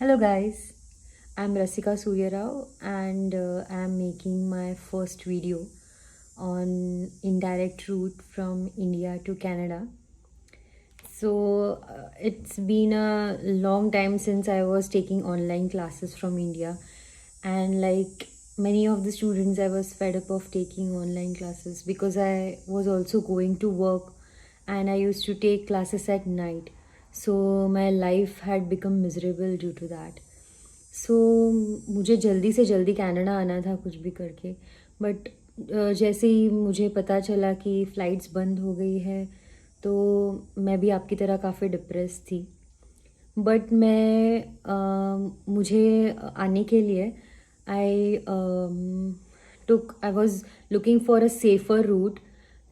Hello guys, I'm Rasika Surya Rao and I'm making my first video on indirect route from India to Canada. So it's been a long time since I was taking online classes from India, and like many of the students, I was fed up of taking online classes because I was also going to work and I used to take classes at night. So my life had become miserable due to that. सो मुझे जल्दी से जल्दी Canada आना था कुछ भी करके, but जैसे ही मुझे पता चला कि फ़्लाइट्स बंद हो गई है तो मैं भी आपकी तरह काफ़ी डिप्रेस थी। बट मुझे आने के लिए I I was looking for a safer route,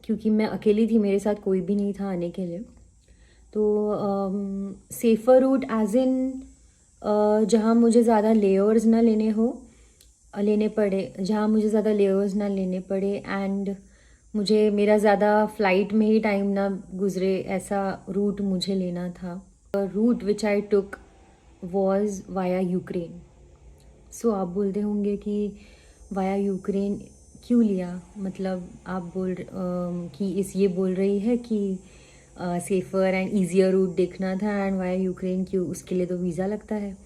क्योंकि मैं अकेली थी, मेरे साथ कोई भी नहीं था आने के लिए। तो सेफ़र रूट एज इन जहाँ मुझे ज़्यादा लेयर्स ना लेने पड़े, जहाँ मुझे ज़्यादा लेयर्स ना लेने पड़े एंड मुझे मेरा ज़्यादा फ़्लाइट में ही टाइम ना गुज़रे, ऐसा रूट मुझे लेना था। Route which I took was via Ukraine. So आप बोलते होंगे कि वाया यूक्रेन क्यों लिया, मतलब आप कि ये बोल रही है कि सेफ़र एंड ईजियर रूट देखना था एंड वाया यूक्रेन क्यों, उसके लिए तो वीज़ा लगता है,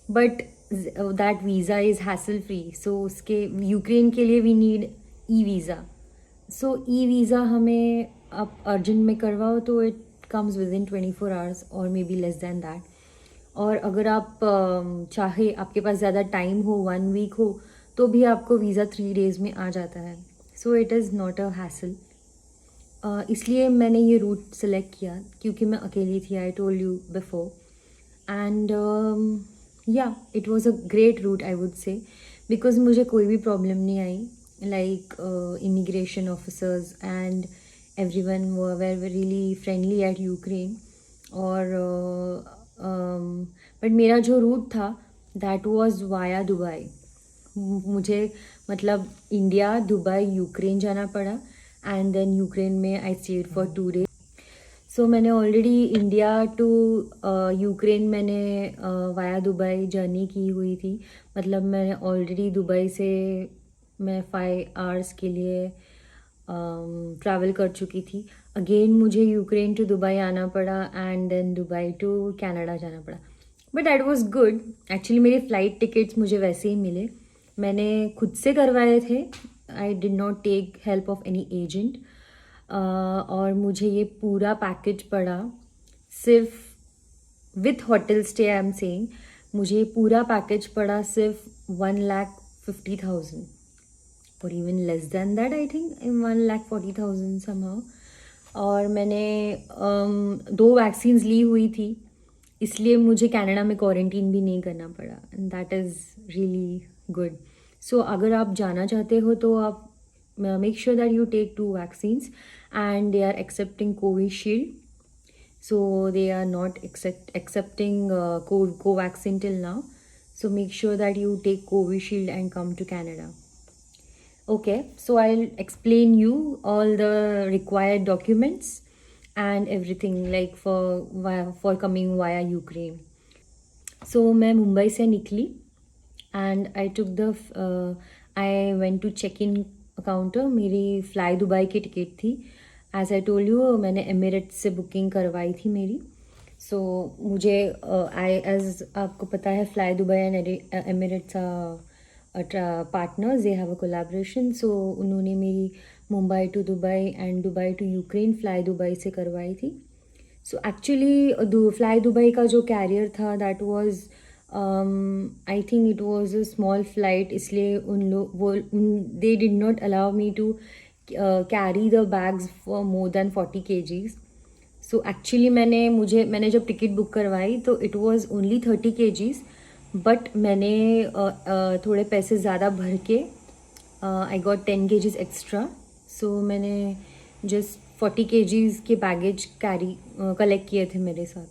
but that visa is hassle free. So उसके यूक्रेन के लिए we need e visa. So e visa हमें आप अर्जेंट में करवाओ तो it comes within 24 hours और may be less than that. और अगर आप चाहे आपके पास ज़्यादा टाइम हो, 1 वीक हो, तो भी आपको वीज़ा 3 डेज़ में आ जाता है। So it is not a hassle. इसलिए मैंने ये रूट सेलेक्ट किया क्योंकि मैं अकेली थी, I told you before. And या it was a great route I would say, because मुझे कोई भी प्रॉब्लम नहीं आई, like immigration officers and everyone were really friendly at Ukraine. और बट मेरा जो रूट था दैट वॉज़ वाया दुबई। मुझे मतलब इंडिया, दुबई, यूक्रेन जाना पड़ा एंड देन यूक्रेन में आई स्टेड फॉर 2 डेज। सो मैंने ऑलरेडी इंडिया टू यूक्रेन मैंने वाया दुबई जर्नी की हुई थी, मतलब मैंने ऑलरेडी दुबई से मैं 5 आवर्स के लिए ट्रैवल कर चुकी थी। अगेन मुझे यूक्रेन टू दुबई आना पड़ा and then Dubai to Canada जाना पड़ा, but that was good. Actually मेरे फ़्लाइट टिकट्स मुझे वैसे ही मिले, मैंने खुद से करवाए थे। I did not take help of any agent. और मुझे ये पूरा पैकेज पड़ा सिर्फ with hotel stay, I am saying, मुझे ये पूरा पैकेज पड़ा सिर्फ 1,50,000 और even less than that, I think 1,40,000 somehow. और मैंने 2 वैक्सीन्स ली हुई थी, इसलिए मुझे कनाडा में क्वारंटीन भी नहीं करना पड़ा, and that is really good. So अगर आप जाना चाहते हो तो आप make sure that you take 2 vaccines, and they are accepting Covishield. So they are not accepting Covaxin till now. So make sure that you take Covishield and come to Canada. Okay, so I'll explain you all the required documents and everything, like for coming via Ukraine. So मैं मुंबई से निकली and I went to check in counter. मेरी flydubai की ticket थी, as I told you मैंने Emirates से booking करवाई थी मेरी। सो मुझे एज आपको पता है flydubai and Emirates partners, they have a collaboration. So उन्होंने मेरी Mumbai to Dubai and Dubai to Ukraine flydubai से करवाई थी। सो एक्चुअली फ़्लाई दुबई का जो कैरियर था that was, I think it was a small flight, इसलिए they did not allow me to carry the bags for more than 40 kgs। So actually मैंने जब ticket book करवाई तो it was only 30 kgs, but मैंने थोड़े पैसे ज़्यादा भर के I got 10 kgs extra. So मैंने जस्ट 40 kgs के बैगेज कलेक्ट किए थे मेरे साथ।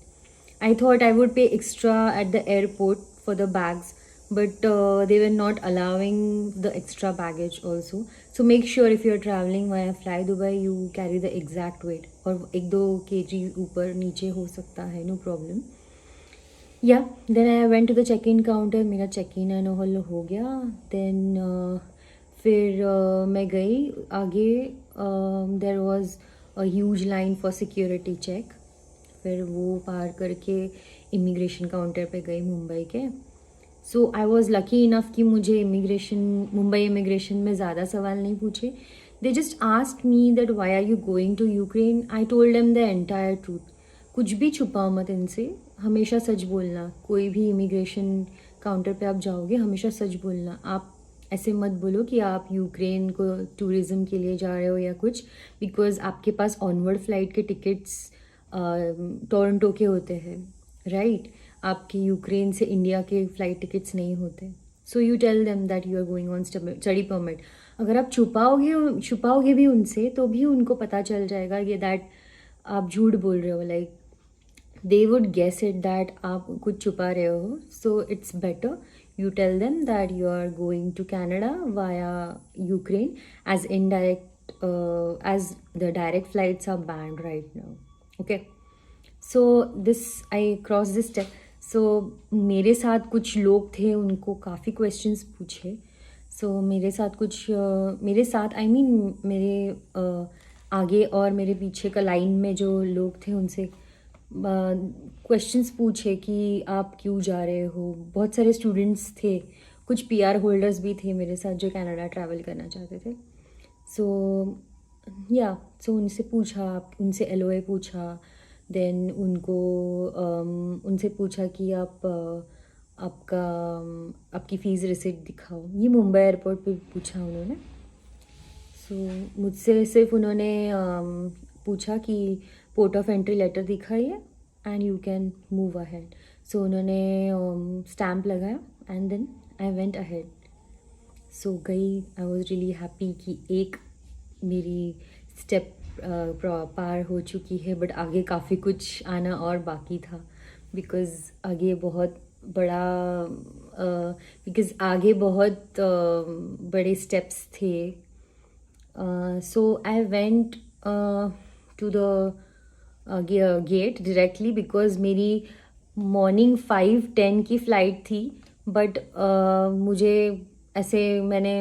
आई थॉट आई वुड पे extra at the airport for the bags, but they were not allowing the extra baggage also. So make sure if you are traveling via Fly Dubai, you carry the exact weight, और 1-2 kg ऊपर नीचे हो सकता है, no problem. या then I went to the check in counter, मेरा check in and all हो गया। देन फिर मैं गई आगे। There was a huge line for security check. फिर वो पार करके इमिग्रेशन काउंटर पे गई मुंबई के। सो आई वॉज लकी इनफ कि मुझे इमिग्रेशन, मुंबई इमिग्रेशन में ज़्यादा सवाल नहीं पूछे। They just asked me that why are you going to Ukraine. I told them the entire truth. कुछ भी छुपाओ मत इनसे, हमेशा सच बोलना। कोई भी इमिग्रेशन काउंटर पे आप जाओगे हमेशा सच बोलना। आप ऐसे मत बोलो कि आप यूक्रेन को टूरिज़्म के लिए जा रहे हो या कुछ, बिकॉज आपके पास ऑनवर्ड फ्लाइट के टिकट्स टोरंटो के होते हैं, राइट? आपके यूक्रेन से इंडिया के फ़्लाइट टिकट्स नहीं होते। So you tell them that you are going on study permit. अगर आप छुपाओगे भी उनसे तो भी उनको पता चल जाएगा ये दैट आप झूठ बोल रहे हो। Like they would guess it that आप कुछ छुपा रहे हो। So it's better you tell them that you are going to Canada via Ukraine, as indirect as the direct flights are banned right now. Okay, so this I crossed this step. So मेरे साथ कुछ लोग थे, उनको काफ़ी questions पूछे। So मेरे साथ कुछ मेरे साथ I mean मेरे आगे और मेरे पीछे का लाइन में जो लोग थे उनसे क्वेश्चंस पूछे कि आप क्यों जा रहे हो। बहुत सारे स्टूडेंट्स थे, कुछ पीआर होल्डर्स भी थे मेरे साथ जो कनाडा ट्रैवल करना चाहते थे। सो या सो उनसे पूछा, उनसे एलओए पूछा। देन उनको उनसे पूछा कि आप आपका आपकी फ़ीस रिसिप्ट दिखाओ। ये मुंबई एयरपोर्ट पे पूछा उन्होंने। सो मुझसे सिर्फ उन्होंने पूछा कि पोर्ट ऑफ एंट्री लेटर दिखाइए and you can move ahead. So उन्होंने स्टैम्प लगाया and then I went ahead. So गई। आई वॉज रियली हैप्पी कि एक मेरी स्टेप पार हो चुकी है, बट आगे काफ़ी कुछ आना और बाकी था। बिकॉज़ आगे बहुत बड़ा बिकॉज़ आगे बहुत बड़े स्टेप्स थे। So I went to the gate directly because मेरी मॉर्निंग 5:10 की फ़्लाइट थी। बट मुझे ऐसे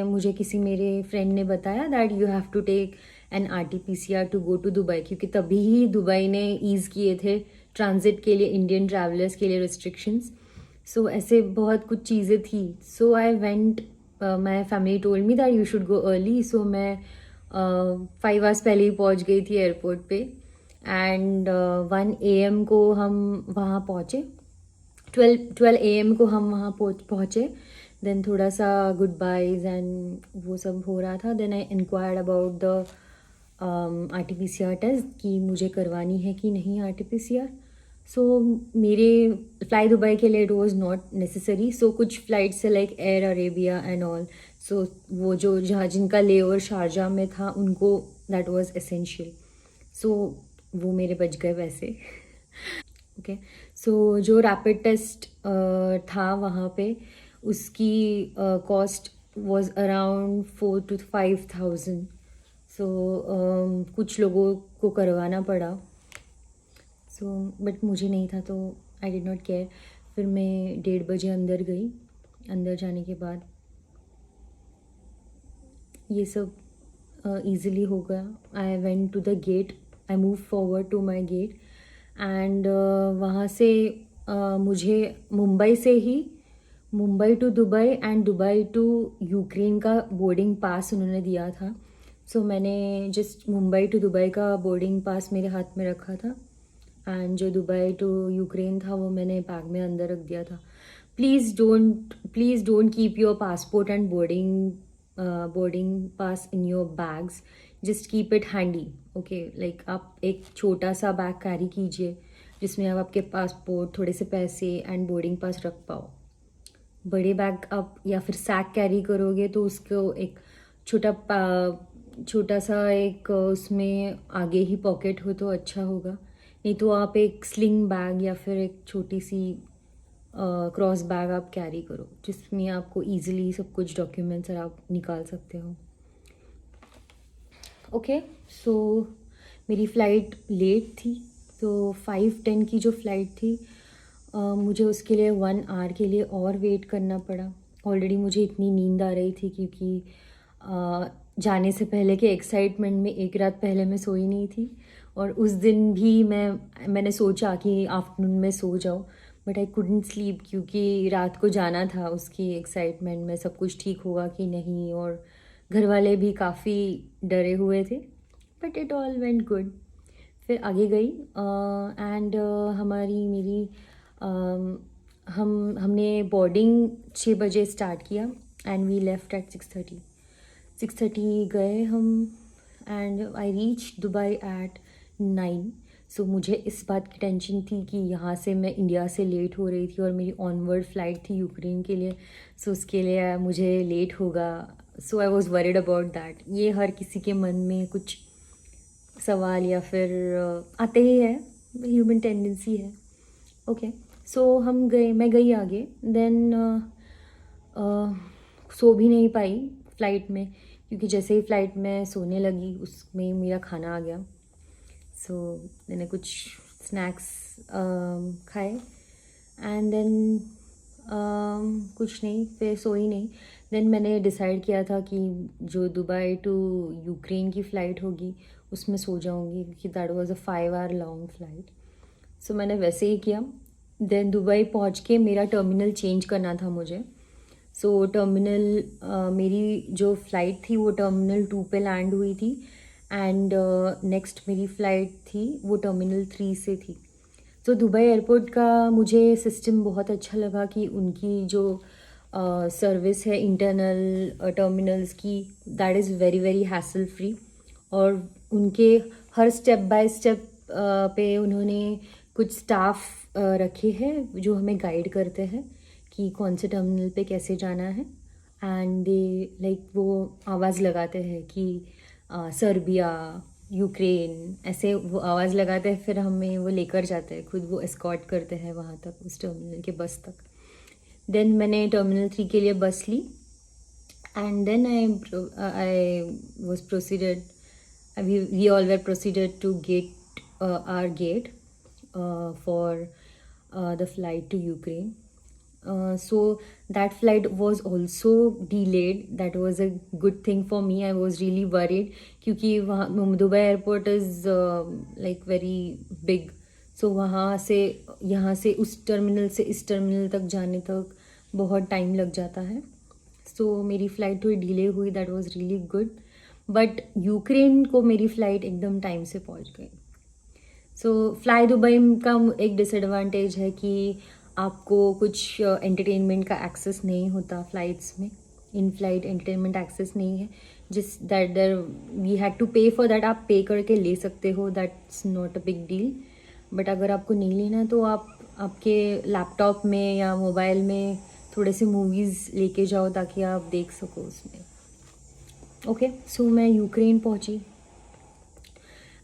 मुझे किसी मेरे फ्रेंड ने बताया that you have to take an RT-PCR to go to Dubai, क्योंकि तभी ही दुबई ने ईज़ किए थे ट्रांजिट के लिए इंडियन ट्रैवलर्स के लिए रिस्ट्रिक्शंस। सो ऐसे बहुत कुछ चीज़ें थी। So I went, my family told me that you should go early. So मैं 5 आवर्स पहले ही पहुंच गई थी एयरपोर्ट पे। एंड 1 AM को हम वहाँ पहुँचे। 12 AM को हम वहाँ पहुँचे। देन थोड़ा सा गुड बाइज एंड वो सब हो रहा था। Then I inquired about the RT-PCR test कि मुझे करवानी है कि नहीं RT-PCR। सो मेरे फ्लाई दुबई के लिए it was not necessary. So कुछ फ़्लाइट्स है like Air Arabia and all, so वो जो जहाँ जिनका लेओवर शारजा में था उनको दैट वाज एसेंशियल। सो वो मेरे बच गए वैसे। ओके, सो जो रैपिड टेस्ट था वहाँ पे उसकी cost was around 4 to 5 thousand। सो कुछ लोगों को करवाना पड़ा। सो बट मुझे नहीं था तो आई डिड नॉट केयर। फिर मैं 1:30 बजे अंदर गई। अंदर जाने के बाद ये सब ईज़िली हो गया। I went to the gate, I move forward to my gate and वहाँ से मुझे Mumbai to Dubai and Dubai to Ukraine का बोर्डिंग पास उन्होंने दिया था। सो मैंने जस्ट मुंबई टू दुबई का बोर्डिंग पास मेरे हाथ में रखा था एंड जो दुबई टू यूक्रेन था वो मैंने बैग में अंदर रख दिया था। Please don't keep your passport and boarding pass in your bags. Just keep it handy. Okay, like आप एक छोटा सा बैग कैरी कीजिए जिसमें आप आपके पासपोर्ट, थोड़े से पैसे एंड बोर्डिंग पास रख पाओ। बड़े बैग आप या फिर सैक कैरी करोगे तो उसको एक छोटा सा एक उसमें आगे ही पॉकेट हो तो अच्छा होगा। नहीं तो आप एक स्लिंग बैग या फिर एक छोटी सी क्रॉस बैग आप कैरी करो जिसमें आपको इजीली सब कुछ डॉक्यूमेंट्स आप निकाल सकते हो। ओके, सो मेरी फ़्लाइट लेट थी। तो 5:10 की जो फ़्लाइट थी मुझे उसके लिए 1 आवर के लिए और वेट करना पड़ा। ऑलरेडी मुझे इतनी नींद आ रही थी क्योंकि जाने से पहले के एक्साइटमेंट में एक रात पहले मैं सोई नहीं थी, और उस दिन भी मैंने सोचा कि आफ्टरनून में सो जाऊँ, बट आई कुडंट स्लीप क्योंकि रात को जाना था। उसकी एक्साइटमेंट में सब कुछ ठीक होगा कि नहीं, और घर वाले भी काफ़ी डरे हुए थे, but it all went good. फिर आगे गई एंड हमारी मेरी हमने बोर्डिंग 6 बजे स्टार्ट किया एंड वी लेफ्ट एट 6:30। 6:30 गए हम and I reach Dubai at 9। So मुझे इस बात की टेंशन थी कि यहाँ से मैं इंडिया से लेट हो रही थी और मेरी ऑनवर्ड फ़्लाइट थी यूक्रेन के लिए, सो उसके लिए मुझे लेट होगा। So I was worried about that. ये हर किसी के मन में कुछ सवाल या फिर आते ही है, ह्यूमन टेंडेंसी है। ओके, सो मैं गई आगे। देन सो भी नहीं पाई फ़्लाइट में, क्योंकि जैसे ही फ़्लाइट में सोने लगी उसमें मेरा खाना आ गया। सो मैंने कुछ स्नैक्स खाए एंड देन कुछ नहीं, फिर सोई नहीं। देन मैंने डिसाइड किया था कि जो दुबई टू यूक्रेन की फ़्लाइट होगी उसमें सो जाऊंगी, क्योंकि that was a 5 hour long flight. So मैंने वैसे ही किया। देन दुबई पहुंच के मेरा टर्मिनल चेंज करना था मुझे। सो मेरी जो फ़्लाइट थी वो टर्मिनल 2 पे लैंड हुई थी, एंड नेक्स्ट मेरी फ़्लाइट थी वो टर्मिनल 3 से थी। तो दुबई एयरपोर्ट का मुझे सिस्टम बहुत अच्छा लगा कि उनकी जो सर्विस है इंटरनल टर्मिनल्स की, that is very very hassle free. और उनके हर स्टेप बाय स्टेप पे उन्होंने कुछ स्टाफ रखे हैं जो हमें गाइड करते हैं कि कौन से टर्मिनल पे कैसे जाना है। एंड दे वो आवाज़ लगाते हैं कि सर्बिया, यूक्रेन, ऐसे वो आवाज़ लगाते हैं, फिर हमें वो लेकर जाते हैं, खुद वो एस्कॉर्ट करते हैं वहाँ तक, उस टर्मिनल के बस तक। देन मैंने टर्मिनल 3 के लिए बस ली and then I was proceeded we all were proceeded to get our gate for the flight to Ukraine. So that flight was also delayed. That was a good thing for me. I was really worried क्योंकि वहाँ Dubai airport is like very big. So वहाँ से यहाँ से उस terminal से इस terminal तक जाने तक बहुत टाइम लग जाता है। सो मेरी फ़्लाइट थोड़ी डिले हुई, that was really good. But Ukraine को मेरी फ़्लाइट एकदम टाइम से पहुंच गई। सो फ्लाई दुबई का एक डिसएडवांटेज है कि आपको कुछ एंटरटेनमेंट का एक्सेस नहीं होता फ़्लाइट्स में। इन फ्लाइट एंटरटेनमेंट एक्सेस नहीं है, जिस that there we had to pay for that. आप पे करके ले सकते हो, that's not a big deal. But अगर आपको नहीं लेना तो आप आपके लैपटॉप में या मोबाइल में थोड़े से मूवीज़ लेके जाओ ताकि आप देख सको उसमें। ओके, सो मैं यूक्रेन पहुंची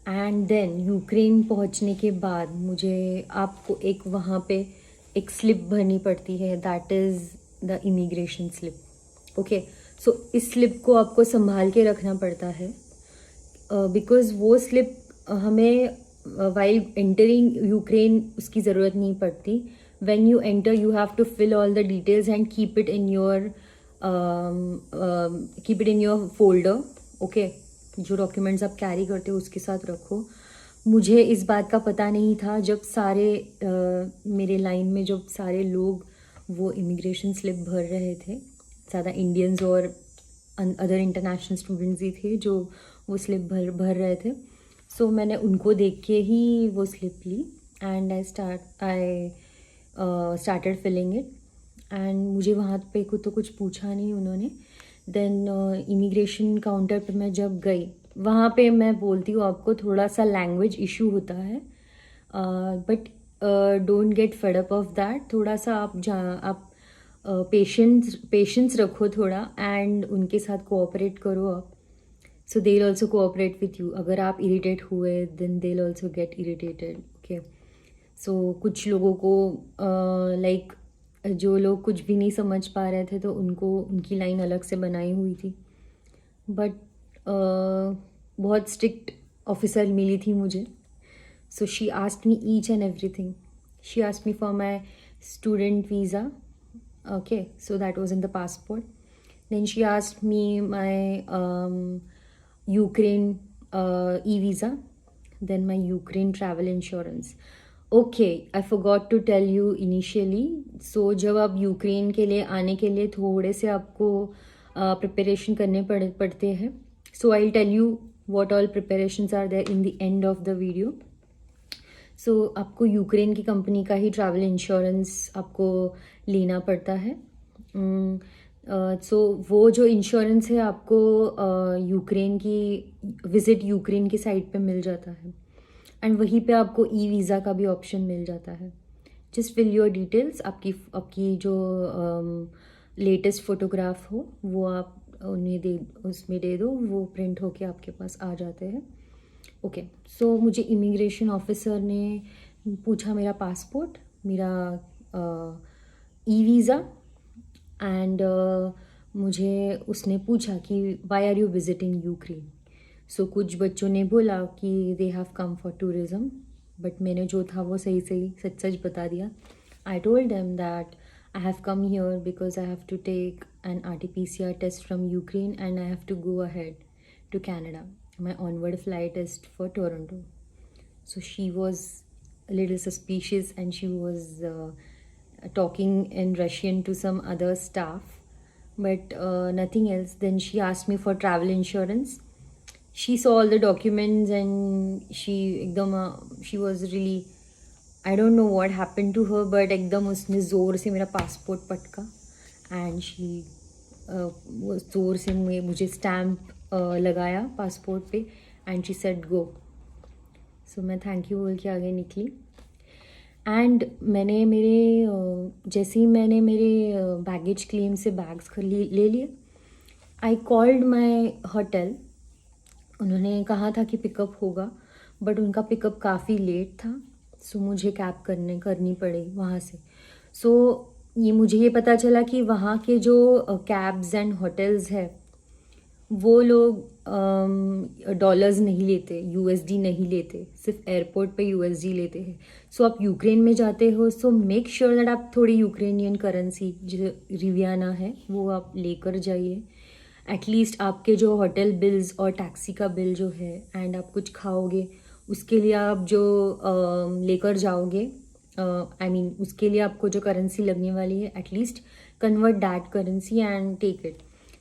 एंड देन यूक्रेन पहुंचने के बाद मुझे आपको एक वहाँ पे एक स्लिप भरनी पड़ती है, that is the immigration slip. Okay, so इस स्लिप को आपको संभाल के रखना पड़ता है, बिकॉज़ वो स्लिप हमें वाइल एंटरिंग यूक्रेन उसकी ज़रूरत नहीं पड़ती। When you enter you have to fill all the details and keep it in your folder. Okay, जो डॉक्यूमेंट्स आप कैरी करते हो उसके साथ रखो। मुझे इस बात का पता नहीं था जब मेरे लाइन में जब सारे लोग वो इमिग्रेशन स्लिप भर रहे थे, ज़्यादा इंडियंस और अदर इंटरनेशनल स्टूडेंट्स ही थे जो वो स्लिप भर रहे थे। सो मैंने उनको देख के ही वो स्लिप ली and I started filling it. And मुझे वहाँ पे तो कुछ पूछा नहीं उन्होंने। देन इमिग्रेशन काउंटर पे मैं जब गई, वहाँ पे मैं बोलती हूँ आपको थोड़ा सा लैंग्वेज इशू होता है, but don't get fed up of that. थोड़ा सा आप पेशेंस रखो थोड़ा एंड उनके साथ कोऑपरेट करो आप। So they will also cooperate with you. अगर आप इरिटेट हुए then they will also get irritated. Okay, so कुछ लोगों को लाइक जो लोग कुछ भी नहीं समझ पा रहे थे तो उनको उनकी लाइन अलग से बनाई हुई थी। बट बहुत स्ट्रिक्ट ऑफिसर मिली थी मुझे। So she asked me each and everything She asked me for my student visa. Okay, so that was in the passport. Then she asked me my Ukraine e-visa, then my Ukraine travel insurance. Okay, I forgot to tell you initially. So जब आप Ukraine के लिए आने के लिए थोड़े से आपको प्रिपरेशन करने पड़ते हैं. So I'll tell you what all preparations are there in the end of the video. सो आपको यूक्रेन की कंपनी का ही ट्रैवल इंश्योरेंस आपको लेना पड़ता है. सो वो जो इंश्योरेंस है आपको यूक्रेन की विज़िट यूक्रेन की साइट पे मिल जाता है एंड वहीं पे आपको ई वीज़ा का भी ऑप्शन मिल जाता है. Just fill your details. आपकी जो लेटेस्ट फ़ोटोग्राफ हो वो आप उन्हें उसमें दे दो, वो प्रिंट होके आपके पास आ जाते हैं. ओके, सो मुझे इमिग्रेशन ऑफिसर ने पूछा मेरा पासपोर्ट, मेरा ई वीज़ा एंड मुझे उसने पूछा कि why are you visiting Ukraine. So कुछ बच्चों ने बोला कि they have come for tourism, but मैंने जो था वो सही सच सच बता दिया. I told them that I have come here because I have to take an RT-PCR test from Ukraine and I have to go ahead to Canada. My onward flight is for Toronto. So she was a little suspicious and she was talking in Russian to some other staff, but nothing else. Then she asked me for travel insurance. She saw all the documents and she was really, I don't know what happened to her, but एकदम उसने ज़ोर से मेरा passport पटका and she वो ज़ोर से मुझे स्टैम्प लगाया पासपोर्ट पे एंड शी सेड गो. सो मैं थैंक यू बोल के आगे निकली एंड मैंने जैसे ही मैंने मेरे बैगेज क्लेम से बैग्स ले लिए. I called my hotel. उन्होंने कहा था कि पिकअप होगा, बट उनका पिकअप काफ़ी लेट था. सो मुझे कैब करनी पड़ी वहाँ से. सो मुझे ये पता चला कि वहाँ के जो कैब्स एंड होटल्स है वो लोग डॉलर्स नहीं लेते, यूएसडी नहीं लेते, सिर्फ एयरपोर्ट पे यूएसडी लेते हैं. सो आप यूक्रेन में जाते हो, सो मेक श्योर दैट आप थोड़ी यूक्रेनियन करेंसी जो रिवियाना है वो आप लेकर जाइए. एटलीस्ट आपके जो होटल बिल्स और टैक्सी का बिल जो है एंड आप कुछ खाओगे उसके लिए आप जो लेकर जाओगे, आई मीन उसके लिए आपको जो करेंसी लगने वाली है at least convert that currency and take it.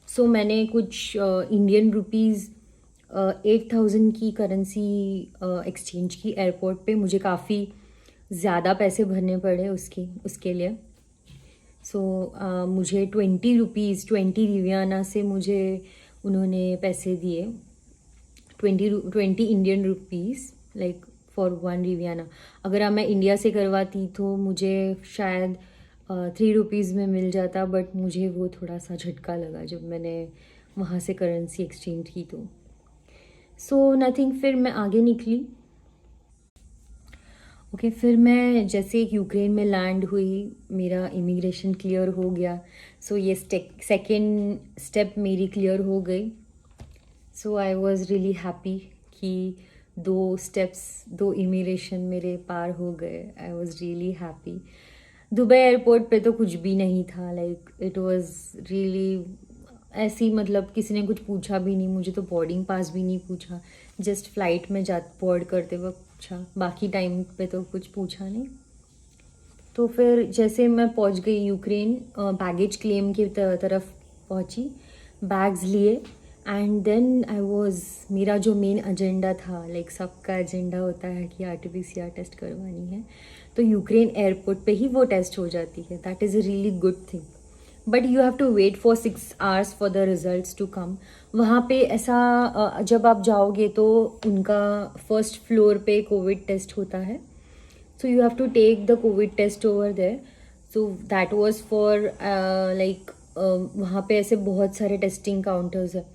So मैंने कुछ इंडियन रुपीज़ 8,000 की करेंसी एक्सचेंज की एयरपोर्ट पे. मुझे काफ़ी ज़्यादा पैसे भरने पड़े उसके लिए. सो मुझे 20 रिवियाना से मुझे उन्होंने पैसे दिए, 20 इंडियन रुपीज़ लाइक फॉर 1 रिवियाना. अगर मैं इंडिया से करवाती तो मुझे शायद 3 रुपीज़ में मिल जाता, बट मुझे वो थोड़ा सा झटका लगा जब मैंने वहाँ से करेंसी एक्सचेंज की तो. सो नथिंग, फिर मैं आगे निकली. ओके, फिर मैं जैसे यूक्रेन में लैंड हुई, मेरा इमिग्रेशन क्लियर हो गया. सो ये सेकेंड स्टेप मेरी क्लियर हो गई. सो आई वॉज़ रियली हैप्पी कि 2 इमिग्रेशन मेरे पार हो गए. I was really happy. Dubai airport पे तो कुछ भी नहीं था, लाइक इट वाज रियली ऐसी, मतलब किसी ने कुछ पूछा भी नहीं मुझे, तो बोर्डिंग पास भी नहीं पूछा, जस्ट फ्लाइट में बोर्ड करते वक्त पूछा, बाकी टाइम पे तो कुछ पूछा नहीं. तो फिर जैसे मैं पहुंच गई यूक्रेन, बैगेज क्लेम की तरफ पहुंची, बैग्स लिए एंड देन मेरा जो मेन एजेंडा था, लाइक सबका एजेंडा होता है कि RT-PCR टेस्ट करवानी है, तो यूक्रेन एयरपोर्ट पे ही वो टेस्ट हो जाती है. That is a really good thing, but you have to wait for 6 hours for the results to come. वहाँ पे ऐसा जब आप जाओगे तो उनका फर्स्ट फ्लोर पे कोविड टेस्ट होता है. So you have to take the covid test over there. So that was for like वहाँ पे ऐसे बहुत सारे टेस्टिंग काउंटर्स है.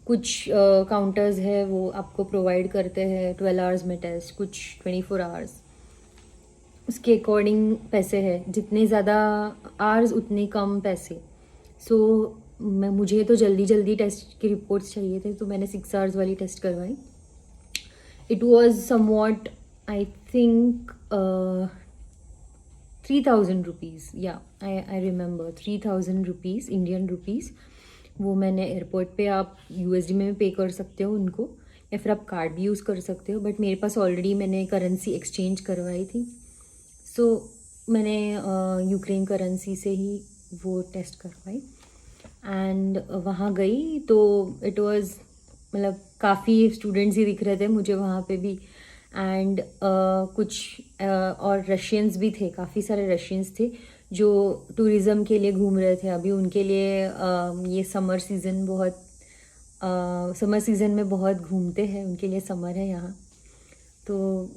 कुछ काउंटर्स है वो आपको प्रोवाइड करते हैं 12 आवर्स में टेस्ट, कुछ 24 आवर्स. उसके अकॉर्डिंग पैसे है, जितने ज़्यादा आवर्स उतने कम पैसे. सो मुझे तो जल्दी टेस्ट की रिपोर्ट्स चाहिए थे, तो मैंने 6 आवर्स वाली टेस्ट करवाई. It was somewhat, I think ₹3,000 या आई रिमेंबर ₹3,000 इंडियन रुपीज़। वो मैंने एयरपोर्ट पे, आप USD में भी पे कर सकते हो उनको, या फिर आप कार्ड भी यूज़ कर सकते हो, बट मेरे पास ऑलरेडी मैंने करेंसी एक्सचेंज करवाई थी, सो मैंने यूक्रेन करेंसी से ही वो टेस्ट करवाई। एंड वहाँ गई तो इट वाज, मतलब काफ़ी स्टूडेंट्स ही दिख रहे थे मुझे वहाँ पे भी। एंड कुछ और रशियंस भी थे, काफ़ी सारे रशियंस थे जो टूरिज़्म के लिए घूम रहे थे। अभी उनके लिए ये समर सीज़न बहुत, समर सीज़न में बहुत घूमते हैं, उनके लिए समर है यहाँ। तो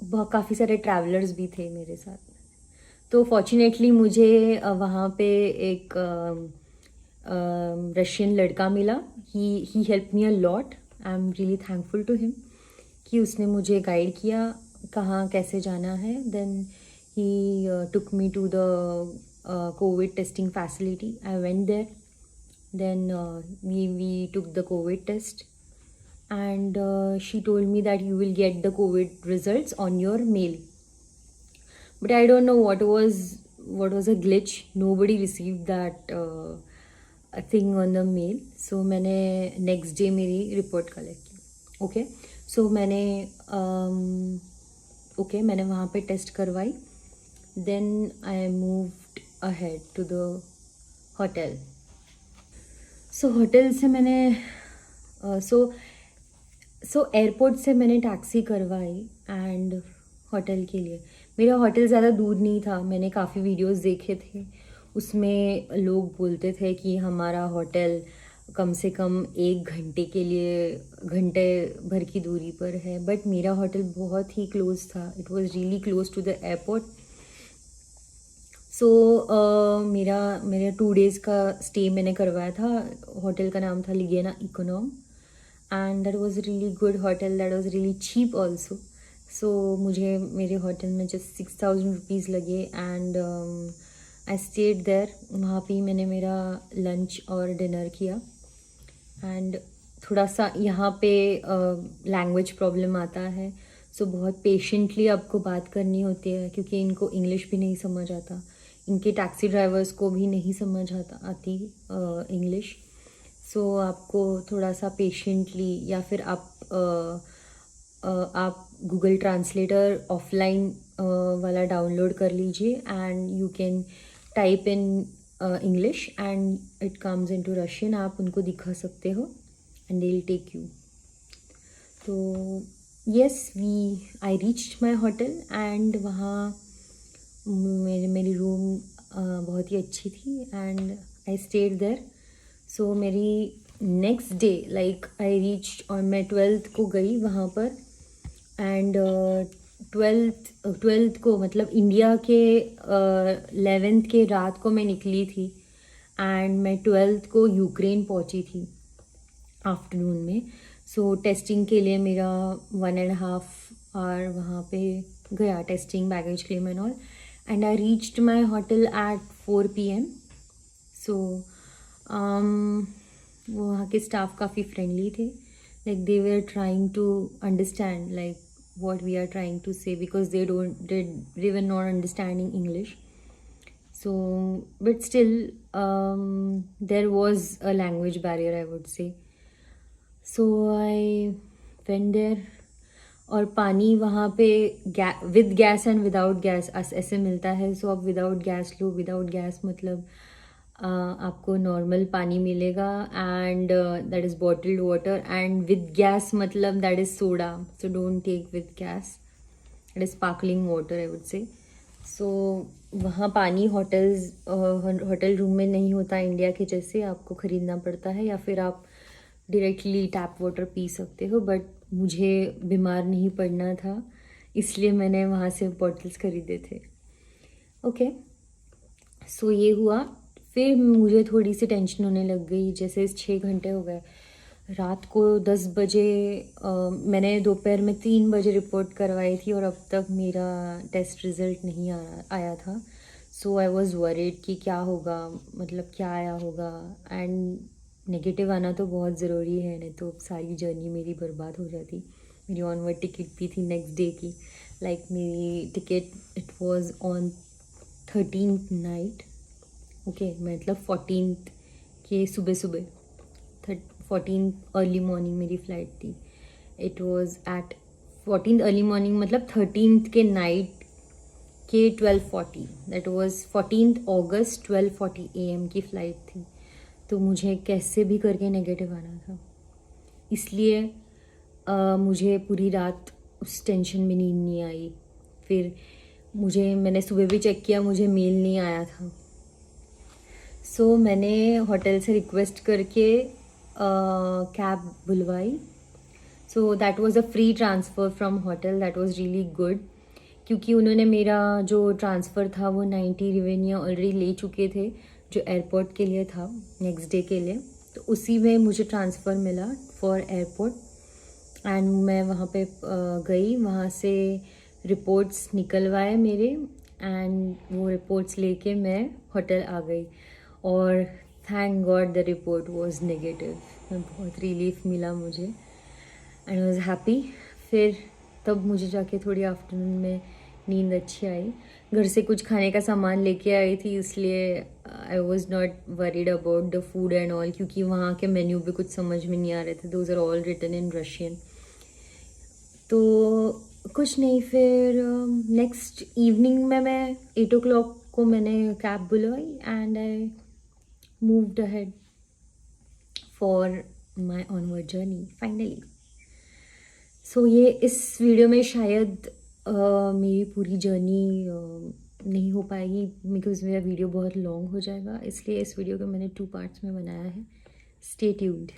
बहुत काफ़ी सारे ट्रैवलर्स भी थे मेरे साथ। तो फॉर्चुनेटली मुझे वहाँ पे एक रशियन लड़का मिला। He help me a lot, I am really thankful to him कि उसने मुझे गाइड किया कहाँ कैसे जाना है। Then he took me to the COVID testing facility. I went there, then we took the COVID test, and she told me that you will get the COVID results on your mail. But I don't know what was a glitch. Nobody received that a thing on the mail. So मैंने next day मेरी report collect की. Okay. So मैंने वहाँ पे test करवाई. Then I moved ahead to the hotel. So hotel से मैंने airport से मैंने टैक्सी करवाई एंड होटल के लिए। मेरा होटल ज़्यादा दूर नहीं था, मैंने काफ़ी वीडियोस देखे थे, उसमें लोग बोलते थे कि हमारा होटल कम से कम 1 घंटे के लिए, घंटे भर की दूरी पर है, बट मेरा होटल बहुत ही क्लोज था। It was really close to the airport. So मेरा 2 डेज़ का स्टे मैंने करवाया था। होटल का नाम था लिगेना इकोनॉम, and that was really good hotel, that was really cheap also. So मुझे मेरे होटल में जस्ट ₹6,000 लगे एंड आई स्टेड देयर। वहाँ पे मैंने मेरा लंच और डिनर किया। एंड थोड़ा सा यहाँ पे लैंग्वेज प्रॉब्लम आता है, सो बहुत पेशेंटली आपको बात करनी होती है क्योंकि इनको इंग्लिश भी नहीं समझ आता, इनके टैक्सी ड्राइवर्स को भी नहीं समझ आती इंग्लिश। सो आपको थोड़ा सा पेशेंटली, या फिर आप गूगल ट्रांसलेटर ऑफलाइन वाला डाउनलोड कर लीजिए and you can type in English and it comes into Russian. आप उनको दिखा सकते हो and they will take you. तो yes, I reached my hotel and वहाँ मेरी रूम बहुत ही अच्छी थी and I stayed there. So मेरी next day, like I reached, और मैं 12th को गई वहाँ पर एंड 12th को, मतलब इंडिया के 11th के रात को मैं निकली थी एंड मैं 12th को यूक्रेन पहुँची थी आफ्टरनून में। सो टेस्टिंग के लिए मेरा 1.5 आवर वहाँ पे गया, testing, baggage claim and all, and I reached my hotel at 4 PM. So वहाँ के स्टाफ काफ़ी फ्रेंडली थे, like they were trying to understand like what we are trying to say because they were not understanding English. So but still there was a language barrier, I would say. So I went there. और पानी वहाँ पे with gas and without gas ऐसे मिलता है। So आप without gas लो, without gas मतलब आपको नॉर्मल पानी मिलेगा and that is bottled water, and with gas मतलब that is soda. So don't take with gas, that is sparkling water, I would say. So वहाँ पानी होटल रूम में नहीं होता इंडिया के जैसे, आपको ख़रीदना पड़ता है या फिर आप डायरेक्टली टैप वाटर पी सकते हो। बट मुझे बीमार नहीं पड़ना था, इसलिए मैंने वहाँ से बॉटल्स खरीदे थे। ओके, सो ये हुआ। फिर मुझे थोड़ी सी टेंशन होने लग गई, जैसे 6 घंटे हो गए। रात को 10 बजे मैंने दोपहर में 3 बजे रिपोर्ट करवाई थी और अब तक मेरा टेस्ट रिज़ल्ट नहीं आया था। सो आई वॉज़ वरीड कि क्या होगा, मतलब क्या आया होगा। एंड नेगेटिव आना तो बहुत ज़रूरी है, नहीं तो सारी जर्नी मेरी बर्बाद हो जाती। मेरी ऑनवर्ड टिकट भी थी नेक्स्ट डे की, लाइक मेरी ticket it was on 13th night, okay, मतलब 14th के सुबह सुबह 14th अर्ली मॉर्निंग मेरी फ़्लाइट थी. It was at 14th early morning मतलब 13th के नाइट के 12:40, that was 14th August 12:40 AM की फ़्लाइट थी. तो मुझे कैसे भी करके नेगेटिव आना था, इसलिए मुझे पूरी रात उस टेंशन में नींद नहीं आई. फिर मैंने सुबह भी चेक किया, मुझे मेल नहीं आया था. सो मैंने होटल से रिक्वेस्ट करके कैब बुलवाई. So that was a free transfer from hotel, that was really good, क्योंकि उन्होंने मेरा जो ट्रांसफ़र था वो 90 रिवेन्यू ऑलरेडी ले चुके थे, जो एयरपोर्ट के लिए था नेक्स्ट डे के लिए. तो उसी में मुझे ट्रांसफ़र मिला फॉर एयरपोर्ट. एंड मैं वहाँ पे गई, वहाँ से रिपोर्ट्स निकलवाए मेरे, एंड वो रिपोर्ट्स लेके मैं होटल आ गई. और thank God the report was negative. मैं बहुत रिलीफ मिला मुझे, एंड आई वाज हैप्पी. फिर तब मुझे जाके थोड़ी आफ्टरनून में नींद अच्छी आई. घर से कुछ खाने का सामान लेके आई थी, इसलिए I was not worried about the food and all, क्योंकि वहाँ के मेन्यू भी कुछ समझ में नहीं आ रहे थे. Those are all written in Russian. तो कुछ नहीं, फिर नेक्स्ट इवनिंग में मैं 8 o'clock को मैंने कैब बुलवाई, and I moved ahead for my onward journey finally. So ये इस वीडियो में शायद मेरी पूरी जर्नी नहीं हो पाएगी, बिकॉज़ मेरा वीडियो बहुत लॉन्ग हो जाएगा, इसलिए इस वीडियो को मैंने 2 पार्ट्स में बनाया है. Stay tuned.